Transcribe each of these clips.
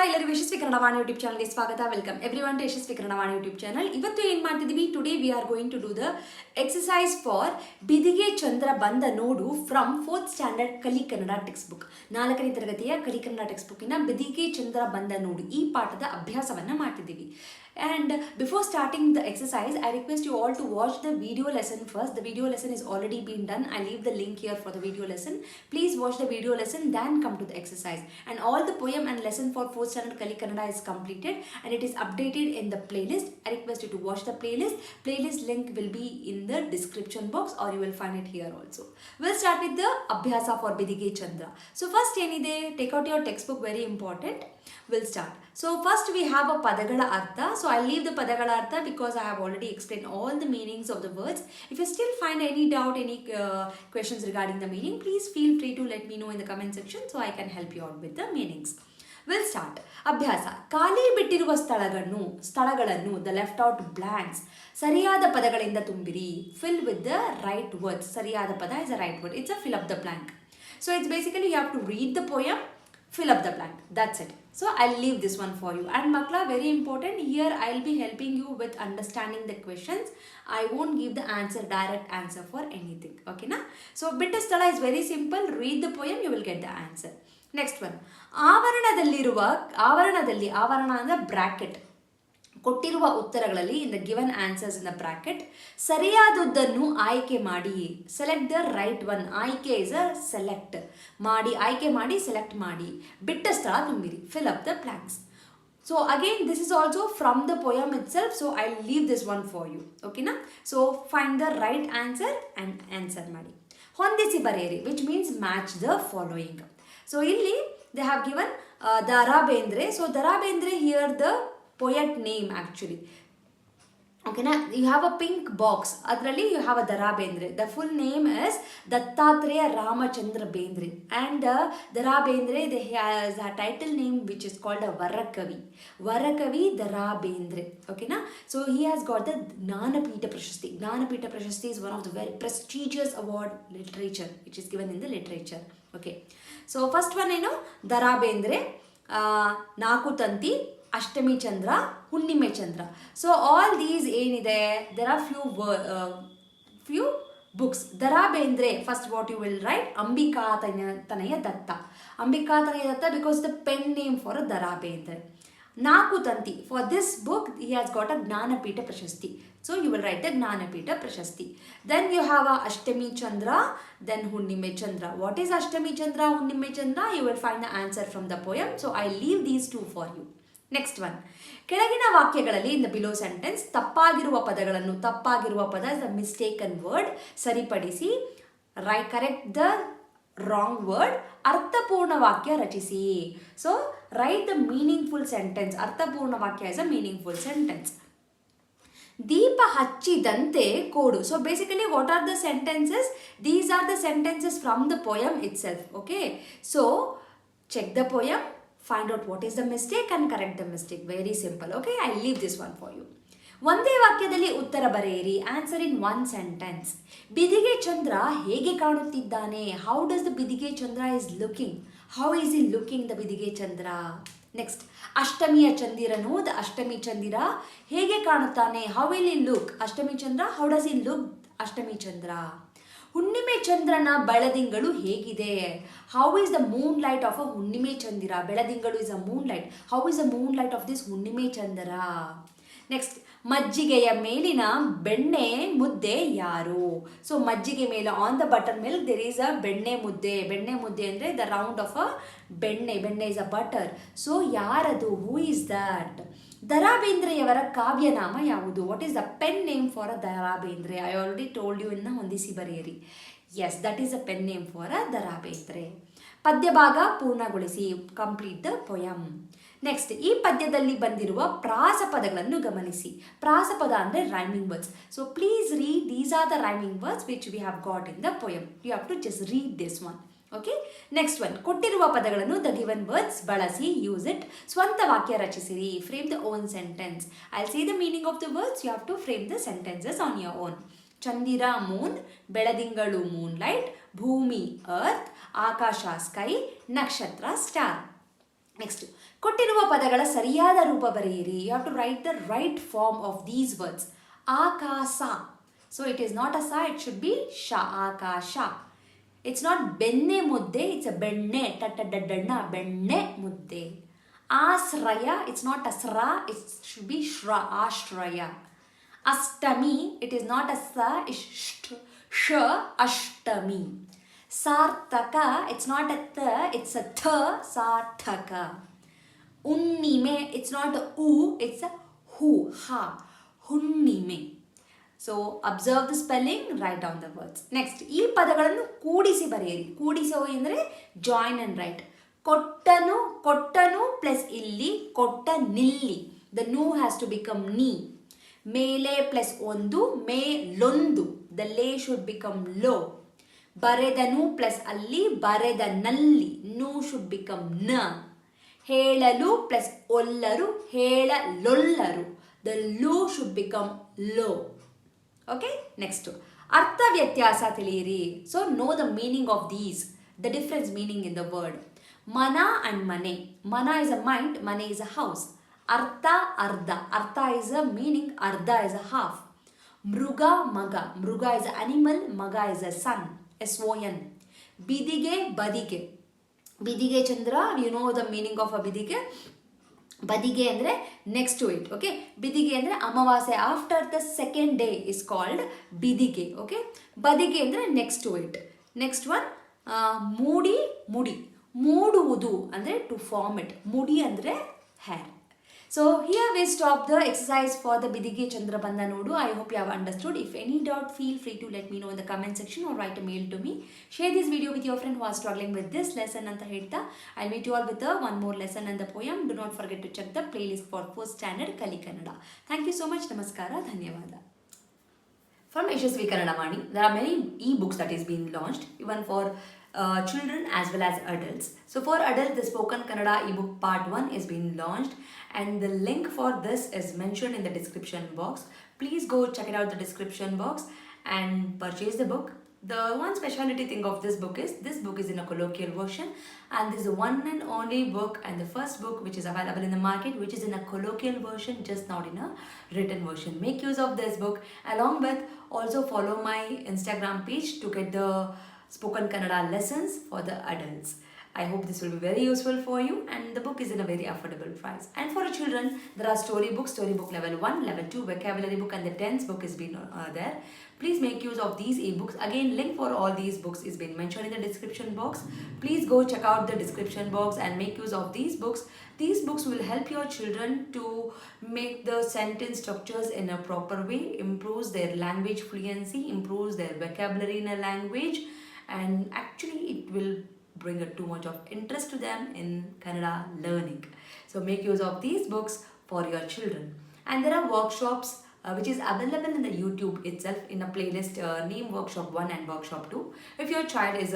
ಎಲ್ಲರಿಗೂ ಯಶಸ್ವಿ ಕನ್ನಡ ವಾಣಿ ಯೂಟ್ಯೂಬ್ ಚಾನಲ್ಗೆ ಸ್ವಾಗತ. Welcome everyone to Yashasvi Kannada Vani YouTube channel. ಇವತ್ತು ಏನು ಮಾಡ್ತಿದ್ದೀವಿ, today we are going to do the exercise for Bidige Chandra Banda Nodu from 4th standard ಕಲಿ ಕನ್ನಡ ಟೆಕ್ಸ್ಟ್ ಬುಕ್. 4ನೇ ತರಗತಿಯ ಕಲಿ ಕನ್ನಡ ಟೆಕ್ಸ್ಟ್ ಬುಕ್ಕಿನ ಬಿದಿಗೆ ಚಂದ್ರ ಬಂದ ನೋಡು ಈ ಪಾಠದ ಅಭ್ಯಾಸವನ್ನು ಮಾಡ್ತಿದ್ದೀವಿ. And before starting the exercise, I request you all to watch the video lesson first. The video lesson is already been done. I leave the link here for the video lesson. Please watch the video lesson, then come to the exercise. And all the poem and lesson for 4th standard Kali Kannada is completed and it is updated in the playlist. I request you to watch the playlist. Playlist link will be in the description box or you will find it here also. We'll start with the Abhyasa for Bidhige Chandra. So first ಏನide, take out your textbook, very important. We'll start. So first we have a padagala artha. So I'll leave the padagala artha because I have already explained all the meanings of the words. If you still find any doubt, any questions regarding the meaning, please feel free to let me know in the comment section so I can help you out with the meanings. We'll start. ಅಭ್ಯಾಸ. ಖಾಲಿ ಬಿಟ್ಟಿರುವ ಸ್ಥಳಗಳನ್ನು the left out blanks ಸರಿಯಾದ ಪದಗಳಿಂದ ತುಂಬಿರಿ. Fill with the right words. ಸರಿಯಾದ ಪದ is a right word. It's a fill up the blank. So it's basically you have to read the poem, fill up the blank. That's it. So I'll leave this one for you. And Makla, very important, here I'll be helping you with understanding the questions. I won't give the direct answer for anything. Okay na? So bitta sthala is very simple. Read the poem, you will get the answer. Next one. ಆವರಣ ಅಂದ್ರೆ bracket. ಕೊಟ್ಟಿರುವ ಉತ್ತರಗಳಲ್ಲಿ in the given answers in the bracket ಸರಿಯಾದದ್ದನ್ನು ಆಯ್ಕೆ ಮಾಡಿ. select the right one. ಆಯ್ಕೆ is a select ಮಾಡಿ, ಆಯ್ಕೆ ಮಾಡಿ, select ಮಾಡಿ. ಬಿಟ್ಟ ಸ್ಥಳ ತುಂಬಿರಿ. fill up the blanks. So again this is also from the poem itself, so I'll leave this one for you. Okay na? So find the right answer and answer ಮಾಡಿ. ಹೊಂದಿಸಿ ಬರೆಯಿರಿ, which means match the following. So ಇಲ್ಲಿ they have given Dara Bendre. So Dara Bendre here the poet name actually. Okay na? You have a pink box. Adralli you have a Dara Bendre. The full name is Dattatreya Ramachandra Bendre. And Dara Bendre, they has a title name which is called a Varakavi. Varakavi Dara Bendre. Okay na? So he has got the Gnanapita Prashasti. Gnanapita Prashasti is one of the very prestigious award literature which is given in the literature. Okay. So first one Dara Bendre, Naku Tanti, Ashtami Chandra, Hunnime Chandra. So all these ಏನಿದೆ, there are few books. Dara Bendre, first what you will write, Ambika Tanaya Datta. Ambika Tanaya Datta because the pen name for Dara Bendre. Naku Tanti, for this book he has got a Gnanapita Prashasti. So you will write the Gnanapita Prashasti. Then you have a Ashtami Chandra, then Hunnime Chandra. What is Ashtami Chandra, Hunnime Chandra? You will find the answer from the poem. So I leave these two for you. Next one. ಕೆಳಗಿನ ವಾಕ್ಯಗಳಲ್ಲಿ in the below sentence ತಪ್ಪಾಗಿರುವ ಪದ is the mistaken word. ಸರಿಪಡಿಸಿ, correct the wrong word. ಅರ್ಥಪೂರ್ಣ ವಾಕ್ಯ ರಚಿಸಿ. So write the meaningful sentence. ಅರ್ಥಪೂರ್ಣ ವಾಕ್ಯ ಇಸ್ ಅ ಮೀನಿಂಗ್ಫುಲ್ ಸೆಂಟೆನ್ಸ್. ದೀಪ ಹಚ್ಚಿದಂತೆ ಕೋಡು. So basically what are the sentences? These are the sentences from the poem itself. Okay, so check the poem, find out what is the mistake and correct the mistake. Very simple. Okay, I'll leave this one for you. ಒಂದೇ ವಾಕ್ಯದಲ್ಲಿ ಉತ್ತರ ಬರೆಯಿರಿ. Answer in one sentence. ಬಿದಿಗೆ ಚಂದ್ರ ಹೇಗೆ ಕಾಣುತ್ತಿದ್ದಾನೆ? How does the Bidige Chandra is looking? How is he looking the Bidige Chandra? Next, ಅಷ್ಟಮಿಯ ಚಂದಿರನು ದ ಅಷ್ಟಮಿ ಚಂದಿರ ಹೇಗೆ ಕಾಣುತ್ತಾನೆ? How will he look Ashtami Chandra? How does he look Ashtami Chandra? ಹುಣ್ಣಿಮೆ ಚಂದ್ರನ ಬೆಳದಿಂಗಳು ಹೇಗಿದೆ? How is the moon light of a Hunnime Chandira? Beladingalu is a moon light. How is the moon light of this ಹುಣ್ಣಿಮೆ ಚಂದ್ರ? ನೆಕ್ಸ್ಟ್, ಮಜ್ಜಿಗೆಯ ಮೇಲಿನ ಬೆಣ್ಣೆ ಮುದ್ದೆ ಯಾರು? ಸೊ ಮಜ್ಜಿಗೆ ಮೇಲೆ on the butter milk there is a benne mudde. ಬೆಣ್ಣೆ ಮುದ್ದೆ ಅಂದರೆ ದ ರೌಂಡ್ ಆಫ್ ಅ ಬೆಣ್ಣೆ. ಬೆಣ್ಣೆ ಇಸ್ ಅ ಬಟರ್. ಸೊ ಯಾರದು? Who is that? ದರಾ ಬೇಂದ್ರೆಯವರ ಕಾವ್ಯನಾಮ ಯಾವುದು? What is the pen name for a Da Ra Bendre? I already told you ಇನ್ನ ಹೊಂದಿಸಿ ಬರೆಯಿರಿ. Yes, that is a pen name for a Da Ra Bendre. ಪದ್ಯ ಭಾಗ ಪೂರ್ಣಗೊಳಿಸಿ. Complete the poem. ನೆಕ್ಸ್ಟ್, ಈ ಪದ್ಯದಲ್ಲಿ ಬಂದಿರುವ ಪ್ರಾಸಪದಗಳನ್ನು ಗಮನಿಸಿ. ಪ್ರಾಸಪದ ಅಂದರೆ rhyming words. So please read, these are the rhyming words which we have got in the poem. You have to just read this one. Okay, next one. ಕೊಟ್ಟಿರುವ ಪದಗಳನ್ನು the given words ಬಳಸಿ, use it. ಸ್ವಂತ ವಾಕ್ಯ ರಚಿಸಿರಿ. Frame the own sentence. I see the meaning of the words, you have to frame the sentences on your own. Chandira moon, beladingalu moon light, bhoomi earth, Akash sky, ನಕ್ಷತ್ರ star. Next, ಕೊಟ್ಟಿರುವ ಪದಗಳ ಸರಿಯಾದ ರೂಪ ಬರೆಯಿರಿ. You have to write the right form of these words. ಆಕಾಶ. So it is not a ಸ, it should B ಶ. ಆಕಾಶ. It's not ಬೆಣ್ಣೆ ಮುದ್ದೆ, ಇಟ್ಸ್ ಅ ಬೆಣ್ಣೆ. ಟಡ್ಡ ಬೆಣ್ಣೆ ಮುದ್ದೆ. ಆಶ್ರಯ. ಇಟ್ಸ್ ನಾಟ್ ಅಸ್ರ, ಇಟ್ ಶುಡ್ ಬಿ ಶ್ರ. Ashraya. Ashtami. It is not a ಸ, ಇಟ್ಸ್ ಶ. ಅಷ್ಟಮಿ. ಸಾರ್ಥಕ. ಇಟ್ಸ್ ನಾಟ್ ಅ ತ, ಇಟ್ಸ್ ಅ ಥ. ಸಾರ್ಥಕ. ಹುಣ್ಣಿಮೆ. ಇಟ್ಸ್ ನಾಟ್ ಉ, ಇಟ್ಸ್ ಅ ಹು. ಹ. ಹುಣ್ಣಿಮೆ. So observe the spelling, write down the words. Next, ಈ ಪದಗಳನ್ನು ಕೂಡಿಸಿ ಬರೆಯಿರಿ. ಕೂಡಿಸೋ ಅಂದರೆ ಜಾಯಿನ್ ಅಂಡ್ ರೈಟ್. ಕೊಟ್ಟನು. ಕೊಟ್ಟನು ಪ್ಲಸ್ ಇಲ್ಲಿ ಕೊಟ್ಟ ನಿಲ್ಲಿ. ದ ನೂ ಹ್ಯಾಸ್ ಟು ಬಿಕಮ್ ನೀ. ಮೇಲೆ ಪ್ಲಸ್ ಒಂದು ಮೇಲೊಂದು. ದ ಲೇ ಶುಡ್ ಬಿಕಮ್ ಲೋ. ಬರೆದನು ಪ್ಲಸ್ ಅಲ್ಲಿ ಬರೆದ ನಲ್ಲಿ. ನೂ ಶುಡ್ ಬಿಕಮ್ ನ. ಹೇಳಲು ಪ್ಲಸ್ ಒಲ್ಲರು ಹೇಳಲೊಲ್ಲರು. ದ ಲೂ ಶುಡ್ ಬಿಕಮ್ ಲೋ. ಓಕೆ, ನೆಕ್ಸ್ಟ್ ಅರ್ಥ ವ್ಯತ್ಯಾಸ ತಿಳಿಯಿರಿ. So know the meaning of these, the difference meaning in the word. Mana and mane. Mana is a mind, mane is a house. Artha ardha. Artha is a meaning, ardha is a half. Mruga maga. Mruga is a animal, ಮಗ is a son. SON. Bidige badige. Bidige chandra, you know the meaning of a bidige. ಬದಿಗೆ ಅಂದರೆ next to it. Okay, ಬಿದಿಗೆ ಅಂದರೆ ಅಮಾವಾಸ್ಯೆ, after the second day is called bidige. Okay, ಬದಿಗೆ ಅಂದರೆ next to it. Next one moodi mudi. ಮೂಡುವುದು ಅಂದರೆ ಟು ಫಾರ್ಮ್ ಇಟ್. ಮುಡಿ ಅಂದರೆ hair. So here we stop the exercise for the Bidhige Chandra Bandha Nodu. I hope you have understood. If any doubt, feel free to let me know in the comment section or write a mail to me. Share this video with your friend who are struggling with this lesson anta ಹೇಳ್ತಾ I'll meet you all with one more lesson and the poem. Do not forget to check the playlist for first standard Kali Kannada. Thank you so much. Namaskara. Dhanyavada. From Yashaswi Kannada Vaani, there are many e-books that is being launched even for children as well as adults. So for adults, the Spoken Kannada ebook part 1 is being launched and the link for this is mentioned in the description box. Please go check it out the description box and purchase the book. The one speciality thing of this book is in a colloquial version, and this is the one and only book and the first book which is available in the market which is in a colloquial version, just not in a written version. Make use of this book. Along with, also follow my Instagram page to get the Spoken Kannada lessons for the adults. I hope this will be very useful for you, and the book is in a very affordable price. And for children, there are storybook level 1, level 2 vocabulary book, and the 10th book is been there. Please make use of these ebooks. Again, link for all these books is been mentioned in the description box. Please go check out the description box and make use of these books. These books will help your children to make the sentence structures in a proper way, improves their language fluency, improves their vocabulary in a language, and actually it will bring too much of interest to them in Kannada learning. So make use of these books for your children. And there are workshops which is available in the YouTube itself in a playlist named Workshop 1 and Workshop 2. If your child is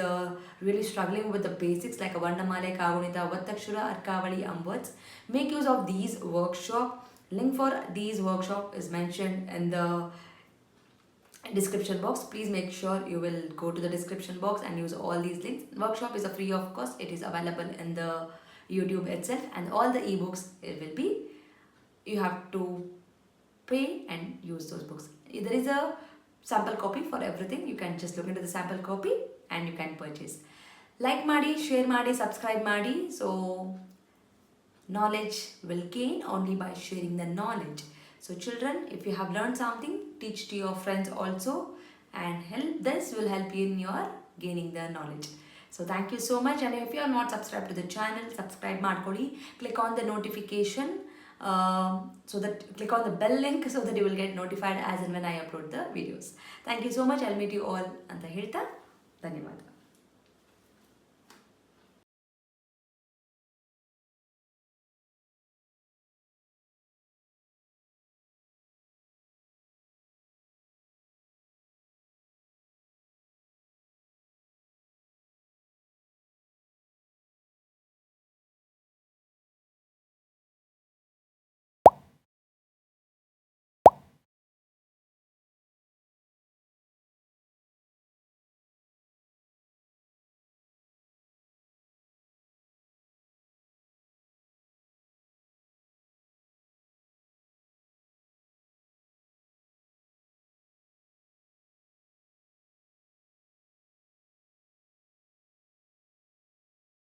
really struggling with the basics like a Vandamale, Kagunita, Vattakshura, Arkavali, words, make use of these workshop. Link for these workshop is mentioned in the description box. Please make sure you will go to the description box and use all these links. Workshop is a free of cost. It is available in the YouTube itself, and all the ebooks it will be, you have to pay and use those books. There is a sample copy for everything. You can just look into the sample copy and you can purchase. Like maadi, share maadi, subscribe maadi. So knowledge will gain only by sharing the knowledge. So children, if you have learned something, teach to your friends also, and this will help you in your gaining the knowledge. So thank you so much, and if you are not subscribed to the channel, subscribe ಮಾಡ್ಕೊಳ್ಳಿ. Click on the notification, so that click on the bell link so that you will get notified as and when I upload the videos. Thank you so much. I'll meet you all ಅಂತ ಹೇಳ್ತಾ ಧನ್ಯವಾದ.